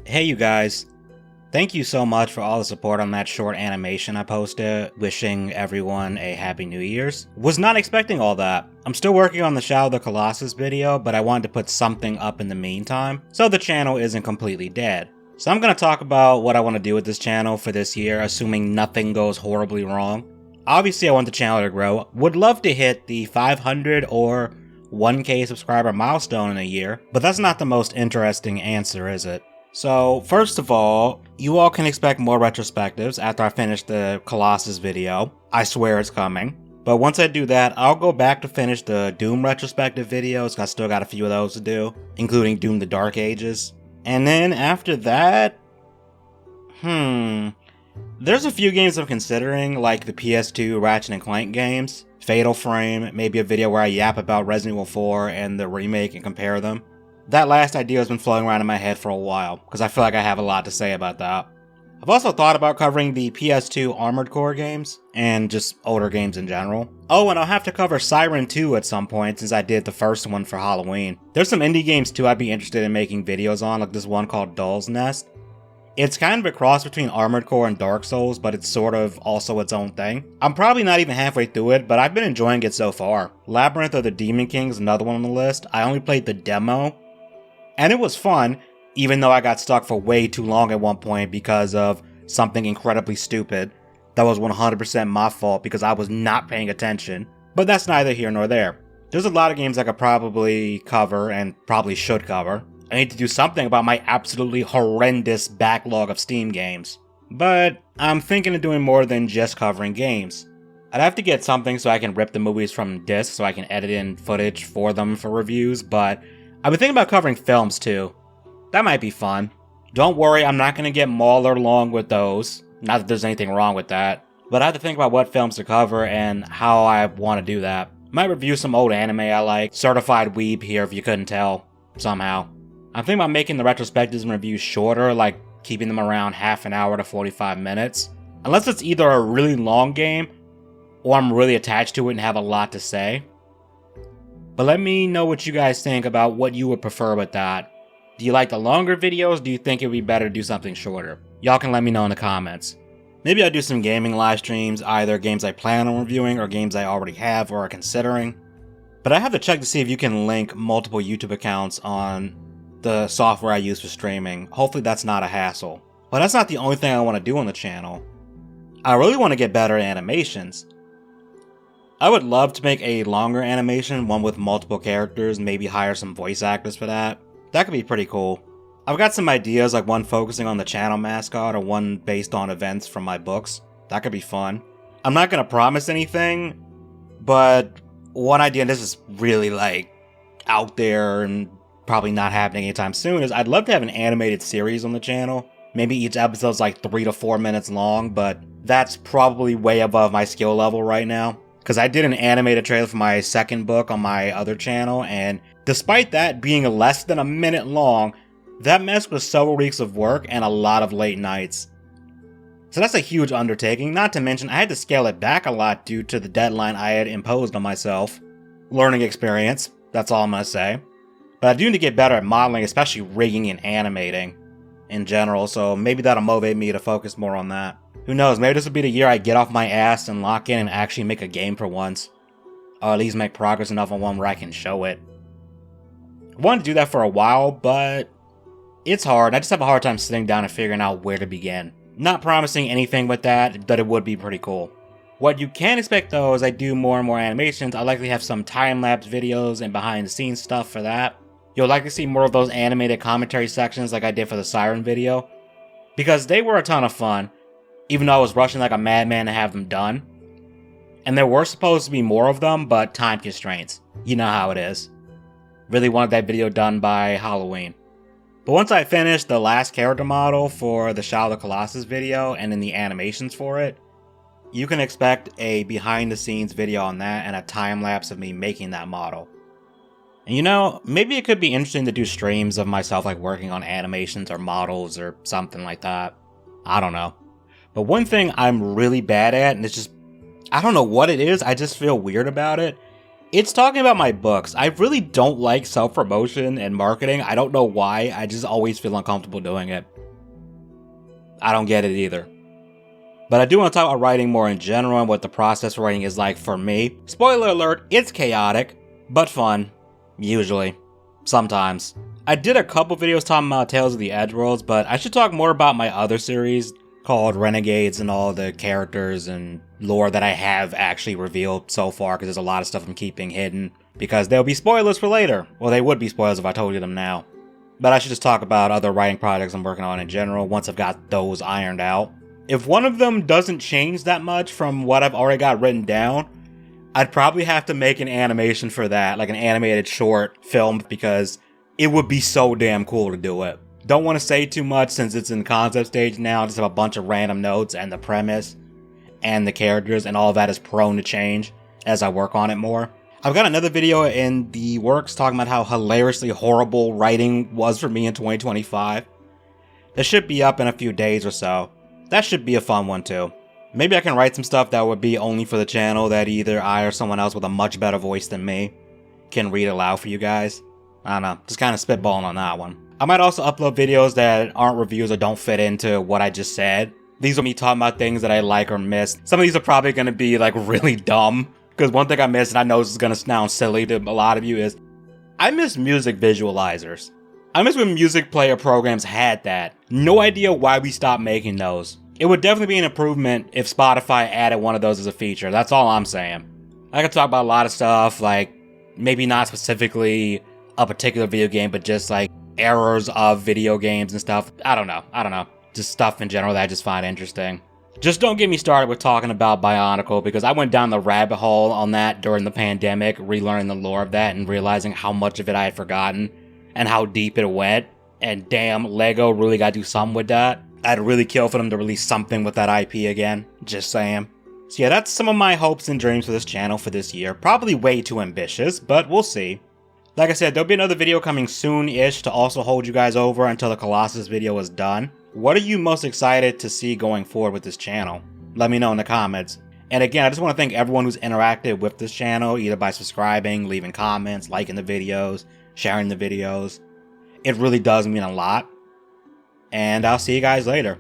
Hey you guys, thank you so much for all the support on that short animation I posted, wishing everyone a happy new year's. Was not expecting all that. I'm still working on the Shadow of the Colossus video, but I wanted to put something up in the meantime, so the channel isn't completely dead. So I'm going to talk about what I want to do with this channel for this year, assuming nothing goes horribly wrong. Obviously I want the channel to grow, would love to hit the 500 or 1k subscriber milestone in a year, but that's not the most interesting answer, is it? So, first of all, you all can expect more retrospectives after I finish the Colossus video. I swear it's coming. But once I do that, I'll go back to finish the Doom retrospective videos, 'cause I still got a few of those to do, including Doom the Dark Ages. And then after that, there's a few games I'm considering, like the PS2 Ratchet & Clank games, Fatal Frame, maybe a video where I yap about Resident Evil 4 and the remake and compare them. That last idea has been floating around in my head for a while, because I feel like I have a lot to say about that. I've also thought about covering the PS2 Armored Core games, and just older games in general. Oh, and I'll have to cover Siren 2 at some point, since I did the first one for Halloween. There's some indie games too I'd be interested in making videos on, like this one called Doll's Nest. It's kind of a cross between Armored Core and Dark Souls, but it's sort of also its own thing. I'm probably not even halfway through it, but I've been enjoying it so far. Labyrinth of the Demon King is another one on the list. I only played the demo, and it was fun, even though I got stuck for way too long at one point because of something incredibly stupid. That was 100% my fault because I was not paying attention. But that's neither here nor there. There's a lot of games I could probably cover and probably should cover. I need to do something about my absolutely horrendous backlog of Steam games. But I'm thinking of doing more than just covering games. I'd have to get something so I can rip the movies from disc so I can edit in footage for them for reviews, but I've been thinking about covering films too. That might be fun. Don't worry, I'm not going to get Mauler long with those. Not that there's anything wrong with that. But I have to think about what films to cover and how I want to do that. Might review some old anime I like. Certified weeb here if you couldn't tell. Somehow. I'm thinking about making the retrospectives and reviews shorter, like keeping them around half an hour to 45 minutes. Unless it's either a really long game, or I'm really attached to it and have a lot to say. But let me know what you guys think about what you would prefer with that. Do you like the longer videos? Do you think it would be better to do something shorter? Y'all can let me know in the comments. Maybe I'll do some gaming live streams, either games I plan on reviewing or games I already have or are considering. But I have to check to see if you can link multiple YouTube accounts on the software I use for streaming. Hopefully that's not a hassle. But that's not the only thing I want to do on the channel. I really want to get better at animations. I would love to make a longer animation, one with multiple characters, maybe hire some voice actors for that. That could be pretty cool. I've got some ideas, like one focusing on the channel mascot or one based on events from my books. That could be fun. I'm not going to promise anything, but one idea, and this is really like out there and probably not happening anytime soon, is I'd love to have an animated series on the channel. Maybe each episode's like 3 to 4 minutes long, but that's probably way above my skill level right now. Because I did an animated trailer for my second book on my other channel, and despite that being less than a minute long, that mess was several weeks of work and a lot of late nights. So that's a huge undertaking, not to mention I had to scale it back a lot due to the deadline I had imposed on myself. Learning experience, that's all I'm gonna say. But I do need to get better at modeling, especially rigging and animating in general, so maybe that'll motivate me to focus more on that. Who knows, maybe this will be the year I get off my ass and lock in and actually make a game for once. Or at least make progress enough on one where I can show it. I wanted to do that for a while, but it's hard. I just have a hard time sitting down and figuring out where to begin. Not promising anything with that, but it would be pretty cool. What you can expect though, as I do more and more animations, I'll likely have some time-lapse videos and behind-the-scenes stuff for that. You'll likely see more of those animated commentary sections like I did for the Siren video, because they were a ton of fun, even though I was rushing like a madman to have them done. And there were supposed to be more of them, but time constraints. You know how it is. Really wanted that video done by Halloween. But once I finished the last character model for the Shadow of the Colossus video and in the animations for it, you can expect a behind the scenes video on that and a time lapse of me making that model. And you know, maybe it could be interesting to do streams of myself like working on animations or models or something like that. I don't know. But one thing I'm really bad at, and it's just, I don't know what it is, I just feel weird about it. It's talking about my books. I really don't like self-promotion and marketing. I don't know why, I just always feel uncomfortable doing it. I don't get it either. But I do want to talk about writing more in general and what the process for writing is like for me. Spoiler alert, it's chaotic, but fun. Usually. Sometimes. I did a couple videos talking about Tales of the Edgeworlds, but I should talk more about my other series called Renegades and all the characters and lore that I have actually revealed so far, because there's a lot of stuff I'm keeping hidden, because there'll be spoilers for later. Well, they would be spoilers if I told you them now. But I should just talk about other writing projects I'm working on in general once I've got those ironed out. If one of them doesn't change that much from what I've already got written down, I'd probably have to make an animation for that, like an animated short film, because it would be so damn cool to do it. Don't want to say too much since it's in concept stage now. I just have a bunch of random notes and the premise and the characters, and all that is prone to change as I work on it more. I've got another video in the works talking about how hilariously horrible writing was for me in 2025. That should be up in a few days or so. That should be a fun one too. Maybe I can write some stuff that would be only for the channel that either I or someone else with a much better voice than me can read aloud for you guys. I don't know, just kind of spitballing on that one. I might also upload videos that aren't reviews or don't fit into what I just said. These are me talking about things that I like or miss. Some of these are probably going to be like really dumb, because one thing I missed, and I know this is going to sound silly to a lot of you, is I miss music visualizers. I miss when music player programs had that. No idea why we stopped making those. It would definitely be an improvement if Spotify added one of those as a feature. That's all I'm saying. I could talk about a lot of stuff, like maybe not specifically a particular video game, but just like errors of video games and stuff. I don't know. Just stuff in general that I just find interesting. Just don't get me started with talking about Bionicle, because I went down the rabbit hole on that during the pandemic, relearning the lore of that and realizing how much of it I had forgotten and how deep it went. And damn, Lego really gotta do something with that. I'd really kill for them to release something with that IP again. Just saying. So yeah, that's some of my hopes and dreams for this channel for this year. Probably way too ambitious, but we'll see. Like I said, there'll be another video coming soon-ish to also hold you guys over until the Colossus video is done. What are you most excited to see going forward with this channel? Let me know in the comments. And again, I just want to thank everyone who's interacted with this channel, either by subscribing, leaving comments, liking the videos, sharing the videos. It really does mean a lot. And I'll see you guys later.